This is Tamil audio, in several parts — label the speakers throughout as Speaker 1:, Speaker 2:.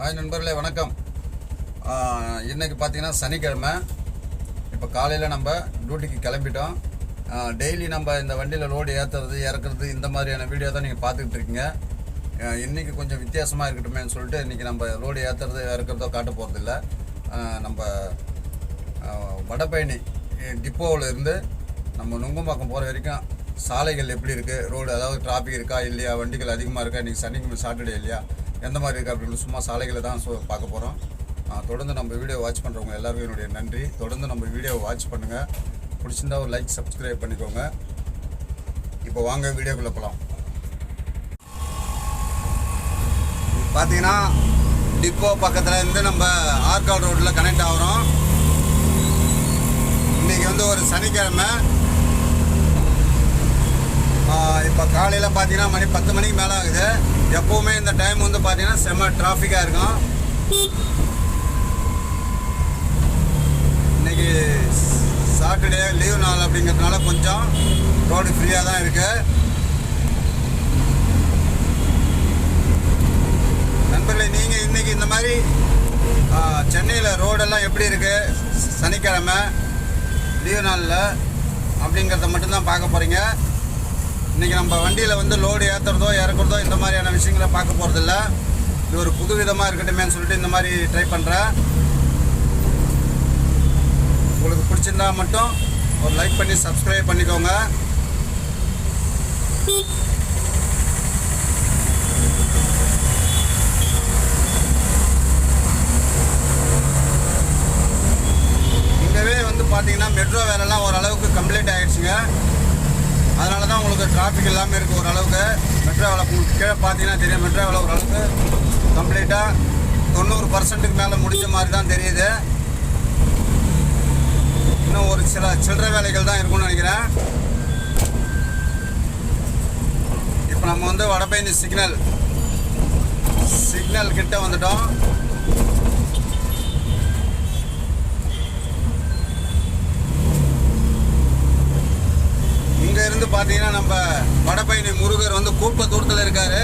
Speaker 1: ஹாய் நண்பர்களே, வணக்கம். இன்றைக்கி பார்த்தீங்கன்னா சனிக்கிழமை. இப்போ காலையில் நம்ம டியூட்டிக்கு கிளம்பிட்டோம். டெய்லி நம்ம இந்த வண்டியில் லோடு ஏற்றுறது இறக்குறது இந்த மாதிரியான வீடியோ தான் நீங்கள் பார்த்துக்கிட்டு இருக்கீங்க. இன்றைக்கி கொஞ்சம் வித்தியாசமாக இருக்கட்டுமேன்னு சொல்லிட்டு இன்றைக்கி நம்ம லோடு ஏற்றுறது இறக்குறதோ காட்ட போகிறதில்ல. நம்ம வடபழனி டிப்போவில் இருந்து நம்ம நுங்கம்பாக்கம் போகிற வரைக்கும் சாலைகள் எப்படி இருக்குது, ரோடு அதாவது டிராஃபிக் இருக்கா இல்லையா, வண்டிகள் அதிகமாக இருக்கா, இன்றைக்கி சனிக்கிழமை சாட்டர்டே இல்லையா, எந்த மாதிரி இருக்குது அப்படின்னு சும்மா சாலைகளை தான் பார்க்க போகிறோம். தொடர்ந்து நம்ம வீடியோ வாட்ச் பண்ணுறவங்க எல்லாருக்கும் என்னுடைய நன்றி. தொடர்ந்து நம்ம வீடியோவை வாட்ச் பண்ணுங்கள். பிடிச்சிருந்தா ஒரு லைக் சப்ஸ்கிரைப் பண்ணிக்கோங்க. இப்போ வாங்க வீடியோக்குள்ளே போகலாம். பார்த்தீங்கன்னா டிப்போ பக்கத்தில் இருந்து நம்ம ஆற்காடு ரோட்டில் கனெக்ட் ஆகிறோம். இன்றைக்கி வந்து ஒரு சனிக்கிழமை. இப்போ காலையில் பார்த்தீங்கன்னா மணி 10 மணிக்கு மேலே ஆகுது. எப்போவுமே இந்த டைம் வந்து பார்த்தீங்கன்னா செம்ம டிராஃபிக்காக இருக்கும். இன்றைக்கி சாட்டர்டே லீவ் நாள் அப்படிங்கிறதுனால கொஞ்சம் ரோடு ஃப்ரீயாக தான் இருக்குது. நண்பர்களே, நீங்கள் இன்றைக்கி இந்த மாதிரி சென்னையில் ரோடெல்லாம் எப்படி இருக்குது சனிக்கிழமை லீவ் நாளில் அப்படிங்கிறத மட்டும்தான் பார்க்க போகிறீங்க. இன்றைக்கி நம்ம வண்டியில் வந்து லோடு ஏற்றுறதோ இறக்குறதோ இந்த மாதிரியான விஷயங்களை பார்க்க போகிறதில்ல. இது ஒரு புது விதமாக இருக்கட்டுமேன்னு சொல்லிட்டு இந்த மாதிரி ட்ரை பண்ணுறேன். உங்களுக்கு பிடிச்சிருந்தா மட்டும் ஒரு லைக் பண்ணி சப்ஸ்கிரைப் பண்ணிக்கோங்க. இங்கவே வந்து பார்த்தீங்கன்னா மெட்ரோ வேலைலாம் ஓரளவுக்கு கம்ப்ளீட் ஆகிடுச்சுங்க. அதனால தான் உங்களுக்கு டிராஃபிக் எல்லாமே இருக்குது. ஓரளவுக்கு மெட்ரோ வேலை உங்களுக்கு கீழே பார்த்தீங்கன்னா தெரியும். மெட்ரோ வேலை ஓரளவுக்கு கம்ப்ளீட்டாக 90% மேலே முடிஞ்ச மாதிரி தான் தெரியுது. இன்னும் ஒரு சில சில்லறை வேலைகள் தான் இருக்கும்னு நினைக்கிறேன். இப்போ நம்ம வந்து வடபழனி சிக்னல் கிட்ட வந்துட்டோம். இங்கே இருந்து பார்த்தீங்கன்னா நம்ம வடபழனி முருகர் வந்து கூப்பிட்ட தூரத்தில் இருக்கார்.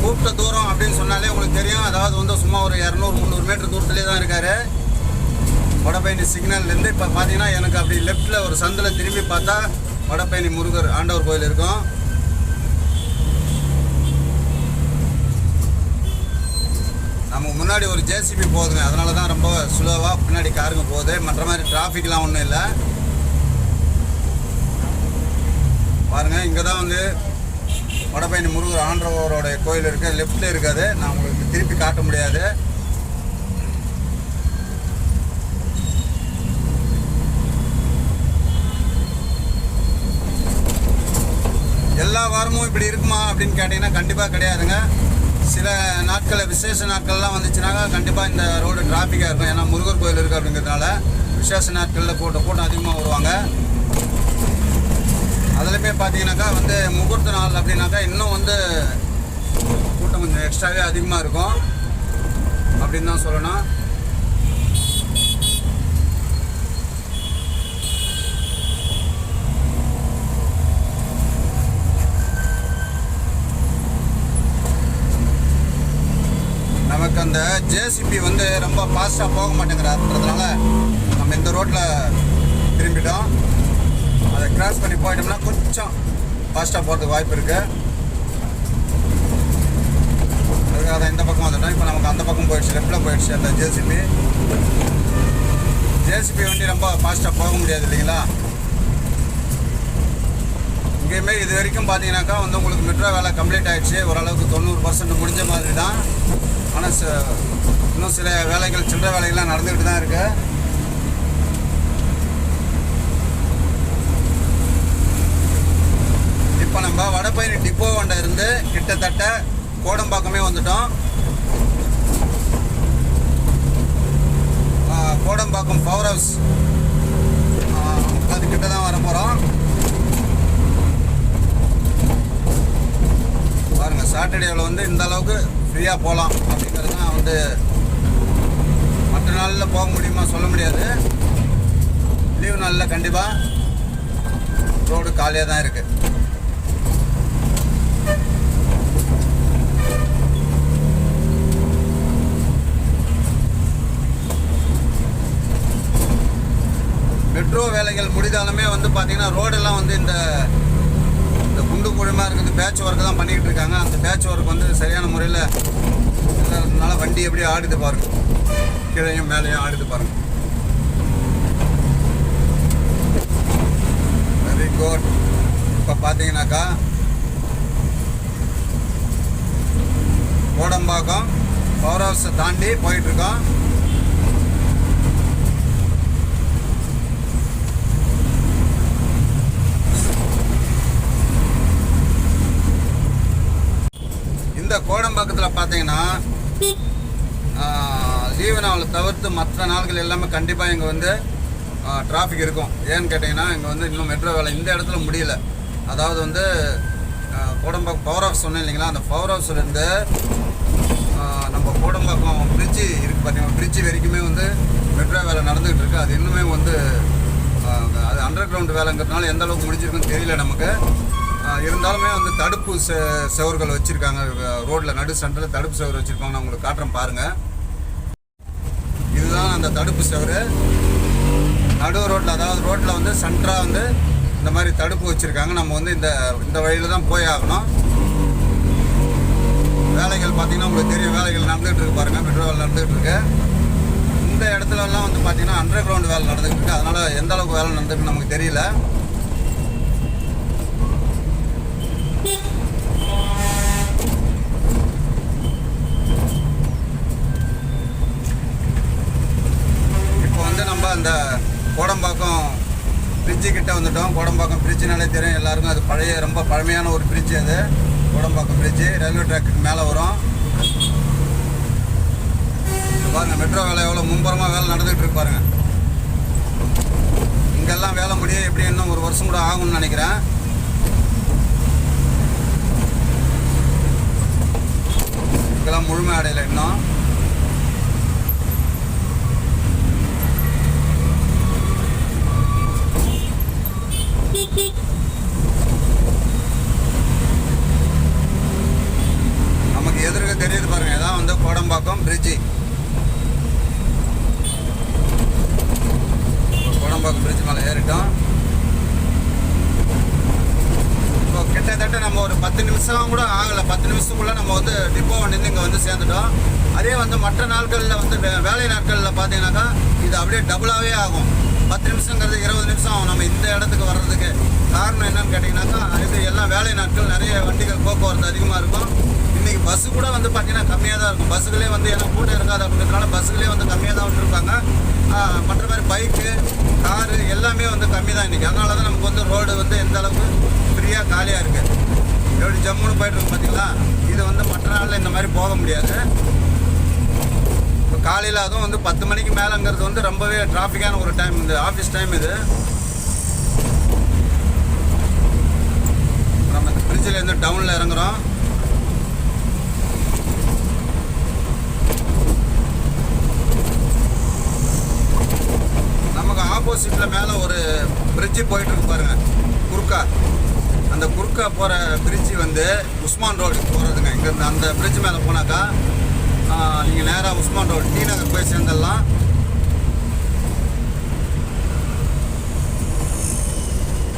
Speaker 1: கூப்பிட்ட தூரம் அப்படின்னு சொன்னாலே உங்களுக்கு தெரியும். அதாவது வந்து சும்மா ஒரு 200-300 மீட்டர் தூரத்துலேயே தான் இருக்கார் வடபழனி சிக்னல்லேருந்து. இப்போ பார்த்தீங்கன்னா எனக்கு அப்படி லெஃப்டில் ஒரு சந்தில் திரும்பி பார்த்தா வடபழனி முருகர் ஆண்டவர் கோயில் இருக்கும். நமக்கு முன்னாடி ஒரு ஜேசிபி போகுதுங்க. அதனால தான் ரொம்ப ஸ்லோவாக பின்னாடி காருங்க போகுது. மற்ற மாதிரி டிராஃபிக்லாம் ஒன்றும் இல்லை. பாருங்கள், இங்கே தான் வந்து வடபழனி முருகர் ஆண்டவரோட கோயில் இருக்குது. லெஃப்டில் இருக்காது. நான் உங்களுக்கு திருப்பி காட்ட முடியாது. எல்லா வாரமும் இப்படி இருக்குமா அப்படின்னு கேட்டிங்கன்னா கண்டிப்பாக கிடையாதுங்க. சில நாட்களில் விசேஷ நாட்கள்லாம் வந்துச்சுனாக்கா கண்டிப்பாக இந்த ரோடு டிராஃபிக்காக இருக்கும். ஏன்னா முருகர் கோயில் இருக்குது அப்படிங்கிறதுனால விசேஷ நாட்களில் கூட்டம் அதிகமாக வருவாங்க. அதுலேயுமே பார்த்தீங்கன்னாக்கா வந்து முகூர்த்த நாள் அப்படின்னாக்கா இன்னும் வந்து கூட்டம் கொஞ்சம் எக்ஸ்ட்ராவே அதிகமாக இருக்கும் அப்படின்னு தான் சொல்லணும். நமக்கு அந்த ஜேசிபி வந்து ரொம்ப ஃபாஸ்ட்டாக போக மாட்டேங்கிறாருன்றதுனால நம்ம இந்த ரோட்டில் திரும்பிட்டோம். அதை கிராஸ் பண்ணி போயிட்டோம்னா கொஞ்சம் ஃபாஸ்ட்டாக போகிறதுக்கு வாய்ப்பு இருக்குது. அதுக்காக தான் இந்த பக்கம் வந்துட்டோம். இப்போ நமக்கு அந்த பக்கம் போயிடுச்சு, லெஃப்டில் போயிடுச்சு அந்த ஜேசிபி வண்டி ரொம்ப ஃபாஸ்ட்டாக போக முடியாது இல்லைங்களா. இங்கேயுமே இது வரைக்கும் பார்த்தீங்கன்னாக்கா வந்து உங்களுக்கு மெட்ரோ வேலை கம்ப்ளீட் ஆகிடுச்சு. ஓரளவுக்கு 90% முடிஞ்ச மாதிரி தான். ஆனால் இன்னும் சில வேலைகள் சில்லறை வேலைகள்லாம் நடந்துக்கிட்டு தான் இருக்குது. இப்போ நம்ம வடபழனி டிப்போ வண்ட இருந்து கிட்டத்தட்ட கோடம்பாக்கமே வந்துட்டோம். கோடம்பாக்கம் பவர் ஹவுஸ் அதுக்கிட்ட தான் வர போகிறோம். பாருங்கள், சாட்டர்டேவில் வந்து இந்த அளவுக்கு ஃப்ரீயாக போகலாம் அப்படிங்கிறது தான் வந்து மற்ற நாளில் போக முடியுமா சொல்ல முடியாது. லீவ் நாளில் கண்டிப்பாக ரோடு காலியாக தான் இருக்குது. மெட்ரோ வேலைகள் முடிந்தாலுமே வந்து பார்த்திங்கன்னா ரோடெல்லாம் வந்து இந்த குண்டு குழிமாக இருக்குது. பேட்ச் ஒர்க்கு தான் பண்ணிக்கிட்டு இருக்காங்க. அந்த பேட்ச் ஒர்க் வந்து சரியான முறையில் இல்லாததுனால வண்டி எப்படி ஆடுது பாருங்க, கீழையும் மேலேயும் ஆடுது பாருங்க. Very good. இப்போ பார்த்தீங்கன்னாக்கா கோடம்பாக்கம் பவர் ஹவுஸை தாண்டி போயிட்டுருக்கோம். இந்த கோடம்பாக்கத்தில் பார்த்தீங்கன்னா லீவு நாளை தவிர்த்து மற்ற நாள்கள் எல்லாமே கண்டிப்பாக இங்கே வந்து டிராஃபிக் இருக்கும். ஏன்னு கேட்டிங்கன்னா இங்கே வந்து இன்னும் மெட்ரோ வேலை இந்த இடத்துல முடியல. அதாவது வந்து கோடம்பாக்கம் பவர் ஹவுஸ் சொன்னேன் இல்லைங்களா, அந்த பவர் ஹவுஸ்லேருந்து நம்ம கோடம்பாக்கம் பிரிட்ஜு இருக்குது பார்த்தீங்கன்னா, பிரிட்ஜு வரைக்குமே வந்து மெட்ரோ வேலை நடந்துகிட்டு இருக்குது. அது இன்னுமே வந்து அது அண்டர் கிரவுண்ட் வேலைங்கிறதுனால எந்த அளவுக்கு முடிஞ்சிருக்குன்னு தெரியல நமக்கு. இருந்தாலுமே வந்து தடுப்பு செவர்கள் வச்சுருக்காங்க. ரோட்டில் நடு சென்டரில் தடுப்பு செவர் வச்சுருக்காங்க. நான் உங்களுக்கு காட்டுறேன் பாருங்கள். இதுதான் அந்த தடுப்பு செவர். நடு ரோட்டில், அதாவது ரோட்டில் வந்து சென்டராக வந்து இந்த மாதிரி தடுப்பு வச்சுருக்காங்க. நம்ம வந்து இந்த வழியில் தான் போய் ஆகணும். வேலைகள் பார்த்திங்கன்னா உங்களுக்கு தெரியும், வேலைகள் நடந்துகிட்டு இருக்கு பாருங்கள். மெட்ரோ வேலை நடந்துகிட்டு இருக்கு. இந்த இடத்துலலாம் வந்து பார்த்திங்கன்னா அண்டர் கிரவுண்ட் வேலை நடந்துகிட்டு இருக்கு. அதனால் எந்த அளவுக்கு வேலை நடந்துருக்கு நமக்கு தெரியல. இப்போ வந்து நம்ம அந்த கோடம்பாக்கம் பிரிட்ஜு கிட்ட வந்துட்டோம். கோடம்பாக்கம் பிரிட்ஜுனாலே தெரியும் எல்லாருக்கும். அது பழைய, ரொம்ப பழமையான ஒரு பிரிட்ஜு. அது கோடம்பாக்கம் பிரிட்ஜு ரயில்வே ட்ராக்கு மேலே வரும். பாருங்கள் மெட்ரோ வேலை எவ்வளோ மும்பரமாக வேலை நடந்துகிட்டு இருக்கு பாருங்கள். இங்கெல்லாம் வேலை முடிய எப்படி இன்னும் ஒரு வருஷம் கூட ஆகும்னு நினைக்கிறேன். இங்கெல்லாம் முழுமை அடையலை இன்னும். நமக்கு எதிர்க்க தெரியுது பாருங்க, இதான் வந்து கோடம்பாக்கம் பிரிட்ஜு. கோடம்பாக்கம் பிரிட்ஜ் மேலே ஏறிட்டோம். இப்போ கிட்டத்தட்ட நம்ம ஒரு 10 நிமிஷம் கூட ஆகலை. 10 நிமிஷத்துக்குள்ளே நம்ம வந்து டிப்போ நின்று இங்கே வந்து சேர்ந்துட்டோம். அதே வந்து மற்ற நாட்களில் வந்து வேலை நாட்களில் பார்த்தீங்கன்னாக்கா இது அப்படியே டபுளாகவே ஆகும். 10 நிமிஷங்கிறது 20 நிமிஷம் ஆகும் நம்ம இந்த இடத்துக்கு வர்றதுக்கு. காரணம் என்னன்னு கேட்டிங்கனாக்கா, இது எல்லாம் வேலை நாட்கள், நிறைய வண்டிகள் போக்குவரத்து அதிகமாக இருக்கும். இன்றைக்கி பஸ்ஸு கூட வந்து பார்த்திங்கன்னா கம்மியாக தான் இருக்கும். பஸ்ஸுகளே வந்து ஏன்னா கூட்டம் இருக்காது அப்படின்றதுனால பஸ்ஸுகளே வந்து கம்மியாக தான் விட்டுருப்பாங்க. மற்ற மாதிரி பைக்கு, காரு எல்லாமே வந்து கம்மி தான் இன்றைக்கி. அதனால தான் நமக்கு வந்து ரோடு வந்து எந்த அளவுக்கு ஃப்ரீயாக காலியாக இருக்குது. எப்படி ஜம்முன்னு போய்ட்டுருக்கு பார்த்தீங்களா. இது வந்து மற்ற நாளில் இந்த மாதிரி போக முடியாது. இப்போ காலையில் அதுவும் வந்து 10 மணிக்கு மேலேங்கிறது வந்து ரொம்பவே டிராஃபிக்கான ஒரு டைம். இந்த ஆஃபீஸ் டைம் இது. நம்ம இந்த பிரிட்ஜிலேருந்து டவுனில் இறங்குறோம். நமக்கு ஆப்போசிட்டில் மேலே ஒரு பிரிட்ஜு போயிட்டுருக்கு பாருங்கள், குறுக்கா. அந்த குறுக்கா போகிற பிரிட்ஜு வந்து உஸ்மான் ரோடு போகிறதுங்க. இங்கேருந்து அந்த பிரிட்ஜ் மேலே போனாக்கா நீங்கள் நேராக உஸ்மான் ரோடு டி நகர் போய் சேர்ந்துடலாம்.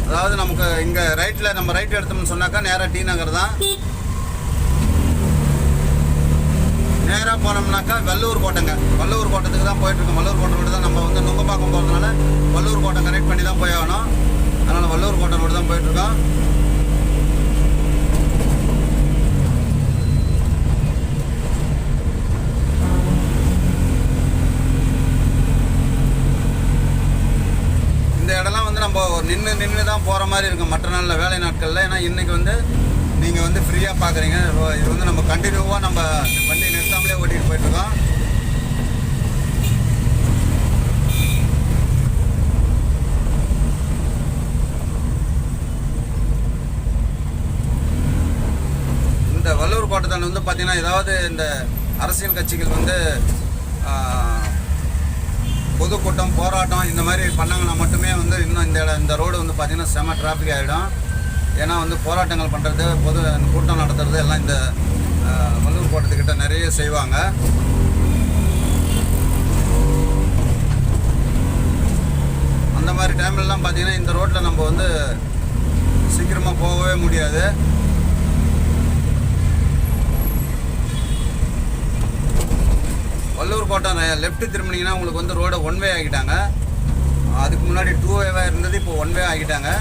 Speaker 1: அதாவது நமக்கு இங்கே ரைட்டில் நம்ம ரைட் எடுத்தோம்னு சொன்னாக்கா நேராக டி நகர் தான். நேராக போனோம்னாக்கா வல்லூர் கோட்டைங்க. வல்லூர் கோட்டத்துக்கு தான் போயிட்டுருக்கோம். வல்லூர் கோட்டை ரோடு தான். நம்ம வந்து நுங்கம்பாக்கம் போகிறதுனால வல்லூர் கோட்டை கனெக்ட் பண்ணி தான் போய் ஆகணும். அதனால் வல்லூர் கோட்டை ரோடு தான் போயிட்டுருக்கோம். இந்த இடம்லாம் வந்து நம்ம நின்று தான் போகிற மாதிரி இருக்கும் மற்ற நாளில், வேலை நாட்களில். ஏன்னா இன்றைக்கி வந்து நீங்கள் வந்து ஃப்ரீயாக பார்க்குறீங்க. இது வந்து நம்ம கண்டினியூவாக நம்ம வண்டி நிறுத்தாமலே ஓட்டிகிட்டு போயிட்டுருக்கோம். இந்த வல்லூர் கோட்டத்தாண்டி வந்து பார்த்திங்கன்னா ஏதாவது இந்த அரசியல் கட்சிகள் வந்து பொதுக்கூட்டம், போராட்டம் இந்த மாதிரி பண்ணாங்கன்னா மட்டுமே வந்து இன்னும் இந்த ரோடு வந்து பார்த்திங்கன்னா செம டிராஃபிக் ஆகிடும். ஏன்னா வந்து போராட்டங்கள் பண்ணுறது, பொது கூட்டம் நடத்துறது எல்லாம் இந்த வல்லூர் கோட்டத்துக்கிட்ட நிறைய செய்வாங்க. அந்த மாதிரி டைம் டைம்லலாம் பார்த்தீங்கன்னா இந்த ரோட்டில் நம்ம வந்து சீக்கிரமாக போகவே முடியாது. வல்லூர் கோட்டம் லெஃப்ட் திரும்பினீங்கன்னா உங்களுக்கு வந்து ரோடை ஒன் வே ஆகிட்டாங்க. அதுக்கு முன்னாடி 2 வேவாக இருந்தது, இப்போ 1 வே ஆகிட்டாங்க.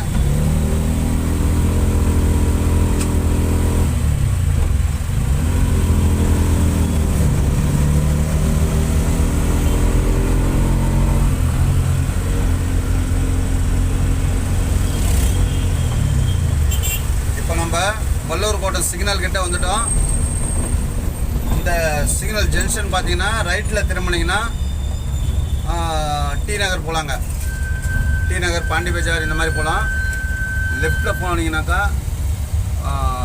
Speaker 1: இப்போ நம்ம வல்லூர் கோட்டம் சிக்னல் கிட்ட வந்துட்டோம். இந்த சிக்னல் ஜங்ஷன் பார்த்தீங்கன்னா ரைட்டில் திரும்பினீங்கன்னா டி நகர் போகலாங்க. டி நகர், பாண்டி பஜார் இந்த மாதிரி போகலாம். லெஃப்டில் போனீங்கன்னாக்கா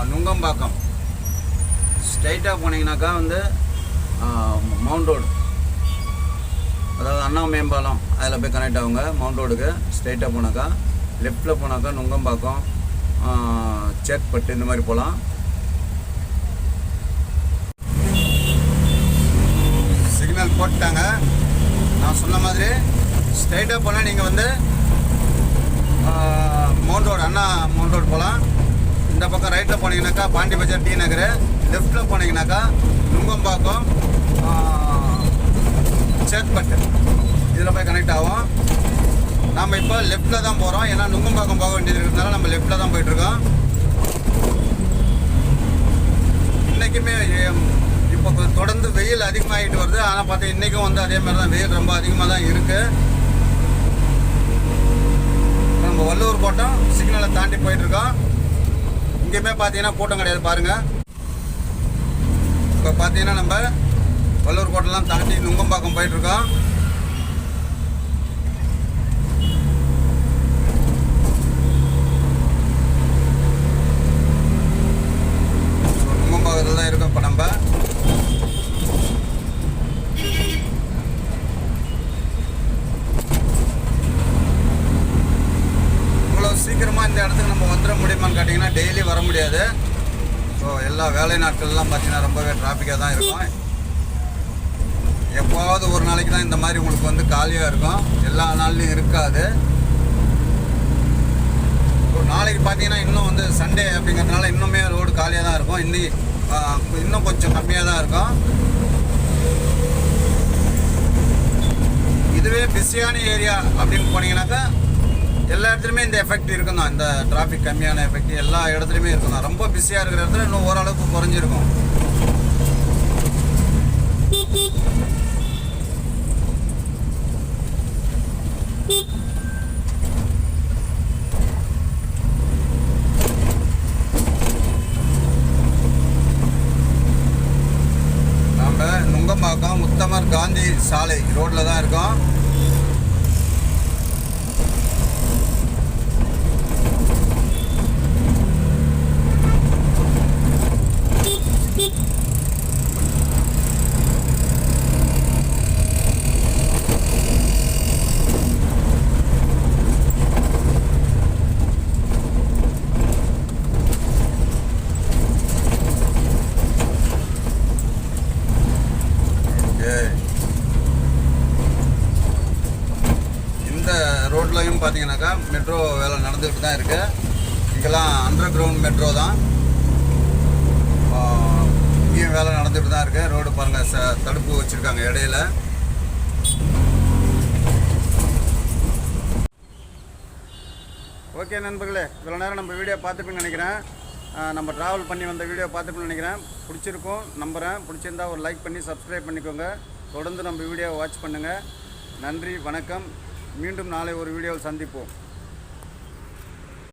Speaker 1: நுங்கம்பாக்கம், ஸ்ட்ரைட்டாக போனீங்கன்னாக்கா வந்து மவுண்ட் ரோடு, அதாவது அண்ணா மேம்பாலம், அதில் போய் கனெக்ட் ஆகுங்க. மவுண்ட் ரோடுக்கு ஸ்ட்ரைட்டாக போனாக்கா, லெஃப்டில் போனாக்கா நுங்கம்பாக்கம், சேத்பட்டு இந்த மாதிரி போகலாம். சிக்னல் போட்டாங்க. நான் சொன்ன மாதிரி ஸ்ட்ரைட்டாக போனால் நீங்கள் வந்து மவுண்ட் ரோடு, அண்ணா மவுண்ட் ரோடு போகலாம். இந்த பக்கம் ரைட்டில் போனீங்கன்னாக்கா பாண்டி பஜார், டி நகர். லெஃப்டில் போனீங்கன்னாக்கா நுங்கம்பாக்கம், சேத்பட்டு, இதில் போய் கனெக்ட் ஆகும். நம்ம இப்போ லெஃப்டில் தான் போகிறோம், ஏன்னா நுங்கம்பாக்கம் போக வேண்டியது இருக்கிறதுனால நம்ம லெஃப்டில் தான் போயிட்டுருக்கோம். இன்றைக்குமே இப்போ தொடர்ந்து வெயில் அதிகமாகிட்டு வருது. ஆனால் பார்த்தா இன்றைக்கும் வந்து அதே மாதிரி தான் வெயில் ரொம்ப அதிகமாக தான் இருக்குது. நம்ம வல்லூர் கோட்டம் சிக்னலை தாண்டி போயிட்டுருக்கோம். இங்கேயுமே பார்த்தீங்கன்னா கூட்டம் கிடையாது பாருங்கள். இப்போ பார்த்தீங்கன்னா நம்ம வல்லூர் கோட்டம்லாம் தாண்டி நுங்கம்பாக்கம் போயிட்டுருக்கோம். நுங்கம்பாக்கத்தில் தான் இருக்கோம் இப்போ நம்ம. சீக்கிரமாக இந்த இடத்துக்கு நம்ம வந்துட முடியுமான்னு கேட்டிங்கன்னா டெய்லி வர முடியாது. ஸோ எல்லா வேலை நாட்கள்லாம் பார்த்தீங்கன்னா ரொம்பவே டிராஃபிக்காக தான் இருக்கும். எப்போவாவது ஒரு நாளைக்கு தான் இந்த மாதிரி உங்களுக்கு வந்து காலியாக இருக்கும், எல்லா நாள்லையும் இருக்காது. ஒரு நாளைக்கு பார்த்தீங்கன்னா இன்னும் வந்து சண்டே அப்படிங்கிறதுனால இன்னுமே ரோடு காலியாக தான் இருக்கும். இன்னும் கொஞ்சம் கம்மியாக தான் இருக்கும். இதுவே பிஸியான ஏரியா அப்படின்னு போனீங்கன்னாக்கா எல்லா இடத்துலையுமே இந்த எஃபெக்ட் இருக்கும் தான். இந்த டிராஃபிக் கம்மியான எஃபெக்ட் எல்லா இடத்துலையுமே இருக்கும் தான். ரொம்ப பிஸியாக இருக்கிற இடத்துல இன்னும் ஓரளவுக்கு குறைஞ்சிருக்கும். நம்ம நுங்கம்பாக்கம் உத்தமர் காந்தி சாலை ரோட்டில் தான் இருக்கோம். இந்த ரோட்லையும் பார்த்தீங்கன்னாக்கா மெட்ரோ வேலை நடந்துகிட்டு தான் இருக்குது. இங்கெல்லாம் அண்டர் கிரவுண்ட் மெட்ரோ தான். இங்கேயும் வேலை நடந்துகிட்டு தான் இருக்குது. ரோடு பாருங்கள், தடுப்பு வச்சுருக்காங்க இடையில. ஓகே நண்பர்களே, இவ்வளோ நேரம் நம்ம வீடியோ பார்த்துருப்பீங்கன்னு நினைக்கிறேன். நம்ம ட்ராவல் பண்ணி வந்த வீடியோ பார்த்துருப்பீங்கன்னு நினைக்கிறேன். பிடிச்சிருக்கும் நம்புகிறேன். பிடிச்சிருந்தா ஒரு லைக் பண்ணி சப்ஸ்கிரைப் பண்ணிக்கோங்க. தொடர்ந்து நம்ம வீடியோவை வாட்ச் பண்ணுங்கள். நன்றி, வணக்கம். மீண்டும் நாளை ஒரு வீடியோவில் சந்திப்போம்.